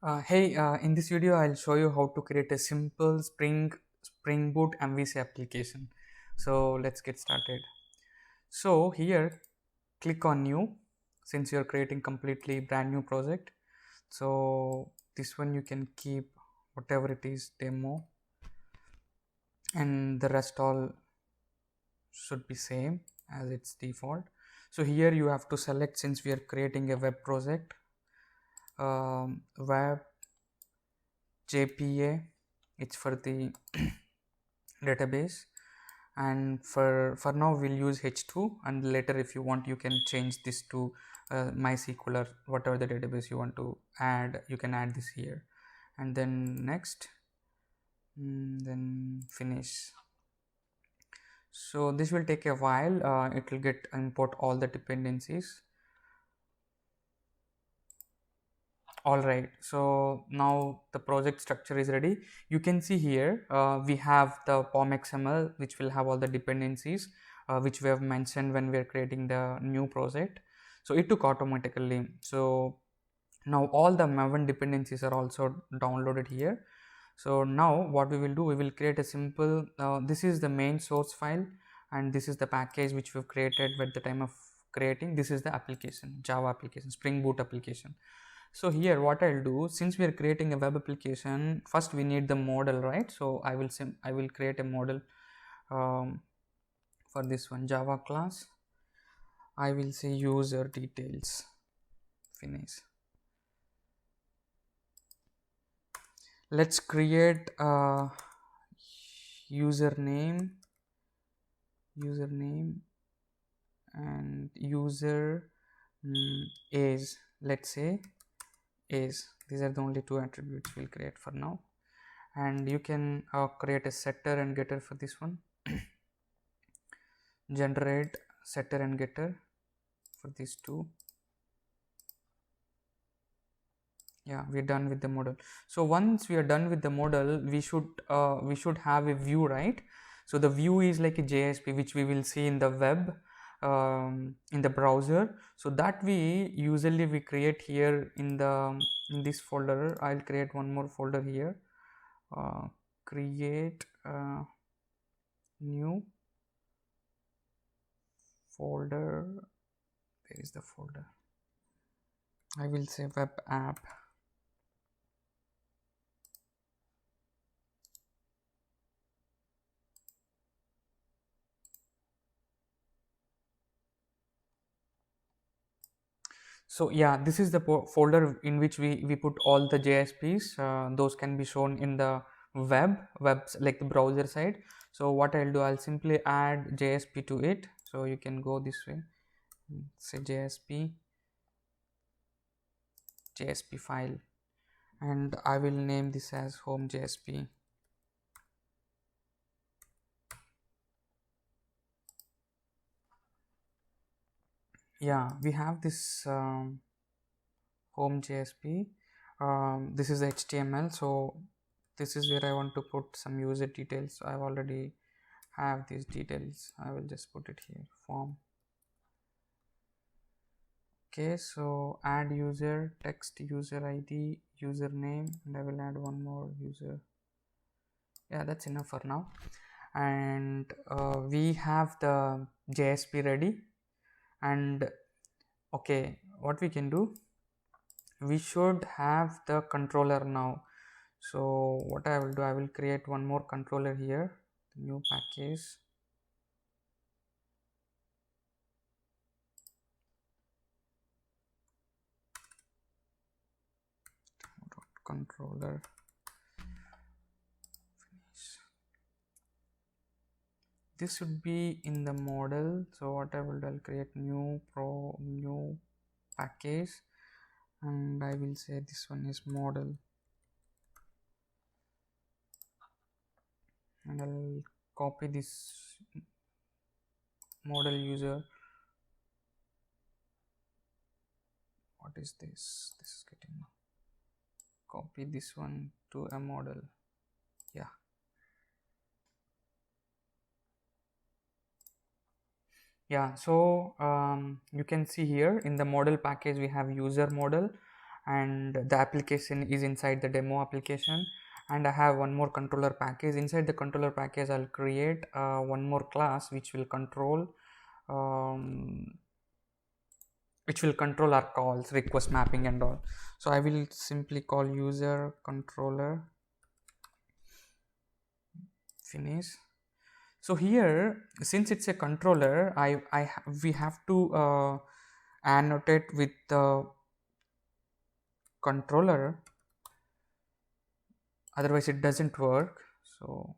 In this video, I'll show you how to create a simple Spring Boot MVC application. So let's get started. So here, click on New, since you're creating completely brand new project. So this one you can keep whatever it is, demo, and the rest all should be same as its default. So here you have to select, since we are creating a web project, web JPA, it's for the database, and for now we'll use H2, and later if you want you can change this to MySQL or whatever the database you want to add, you can add this here, and then next, then finish. So this will take a while, it will get import all the dependencies. Alright, so now the project structure is ready. You can see here we have the POM XML, which will have all the dependencies which we have mentioned when we are creating the new project. So it took automatically. So now all the Maven dependencies are also downloaded here. So now what we will do, we will create a simple, this is the main source file, and this is the package which we've created at the time of creating. This is the application, Java application, Spring Boot application. So here what I'll do, since we are creating a web application, first we need the model, right? So I will create a model for this one, Java class. I will say user details, finish. Let's create a username and user is, let's say is. These are the only two attributes we'll create for now, and you can create a setter and getter for this one. Generate setter and getter for these two. Yeah, we're done with the model. So once we are done with the model, we should have a view, right? So the view is like a JSP, which we will see in the web, in the browser. So that we create here in this folder. I'll create one more folder here, create new folder. There is the folder. I will say web app. So yeah, this is the folder in which we put all the JSPs. Those can be shown in the webs like the browser side. So what I'll do, I'll simply add JSP to it. So you can go this way, say JSP file, and I will name this as home JSP. Yeah, we have this home JSP. This is HTML, so this is where I want to put some user details. I've already have these details. I will just put it here, form. Okay, so add user, text user ID, username, and I will add one more user. Yeah, that's enough for now. And we have the JSP ready. And okay, what we can do, we should have the controller now. So what I will do, I will create one more controller here, new package. Controller, finish. This should be in the model. So what I will do, I'll create new package, and I will say this one is model, and I'll copy this model user. What is this? This is getting, copy this one to a model. Yeah. Yeah, so you can see here in the model package we have user model, and the application is inside the demo application, and I have one more controller package. Inside the controller package I'll create one more class which will control our calls, request mapping and all. So I will simply call user controller finish. So here, since it's a controller, we have to annotate with the controller, otherwise it doesn't work. So,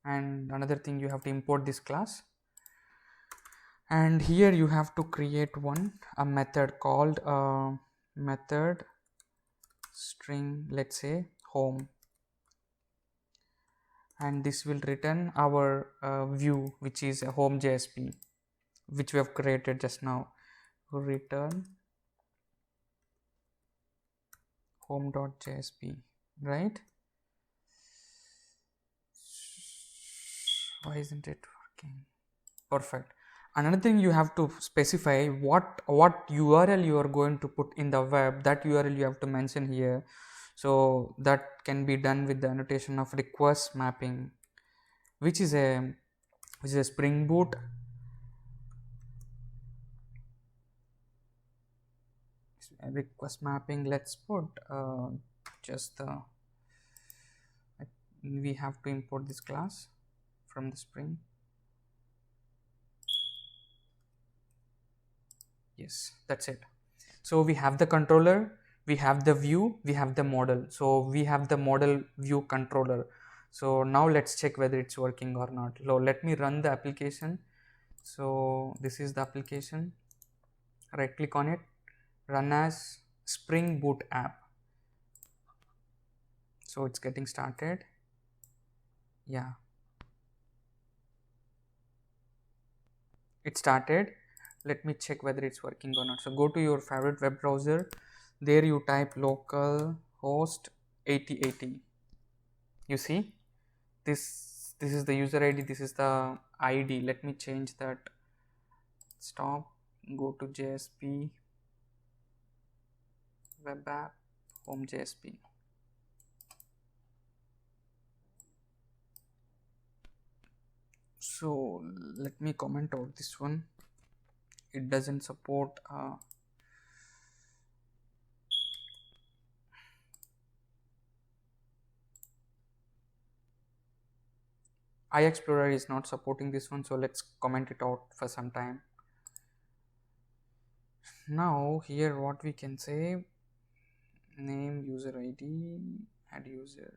and another thing, you have to import this class, and here you have to create a method called method string, let's say home, and this will return our view, which is a home JSP, which we have created just now. Return home.jsp, right? Why isn't it working? Perfect. Another thing, you have to specify what URL you are going to put in the web. That URL you have to mention here. So that can be done with the annotation of request mapping, which is a Spring Boot request mapping. Let's put just the we have to import this class from the Spring. Yes, that's it. So we have the controller, we have the view, we have the model. So we have the model view controller. So now let's check whether it's working or not. So let me run the application. So this is the application. Right click on it, run as Spring Boot app. So it's getting started. Yeah, it started. Let me check whether it's working or not. So go to your favorite web browser. There you type localhost 8080. You see, this is the user ID, this is the ID. Let me change that. Stop, go to JSP, web app, home JSP. So let me comment out this one. It doesn't support iExplorer is not supporting this one, so let's comment it out for some time. Now here what we can say, name, user ID, add user,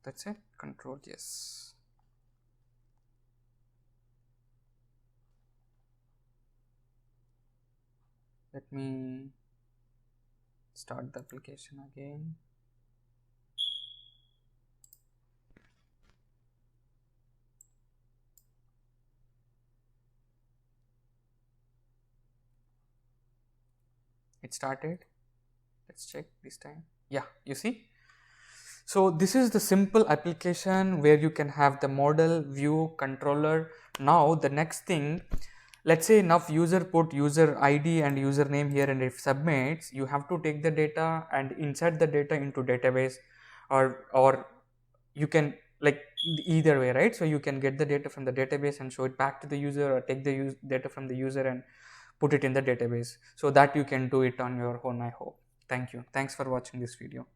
that's it, control yes. Let me start the application again. It started. Let's check this time. Yeah, you see. So this is the simple application where you can have the model, view, controller. Now the next thing, let's say enough user put user ID and username here, and if submits, you have to take the data and insert the data into database, or you can, like, either way, right? So you can get the data from the database and show it back to the user, or take the data from the user and put it in the database. So that you can do it on your own, I hope. Thank you. Thanks for watching this video.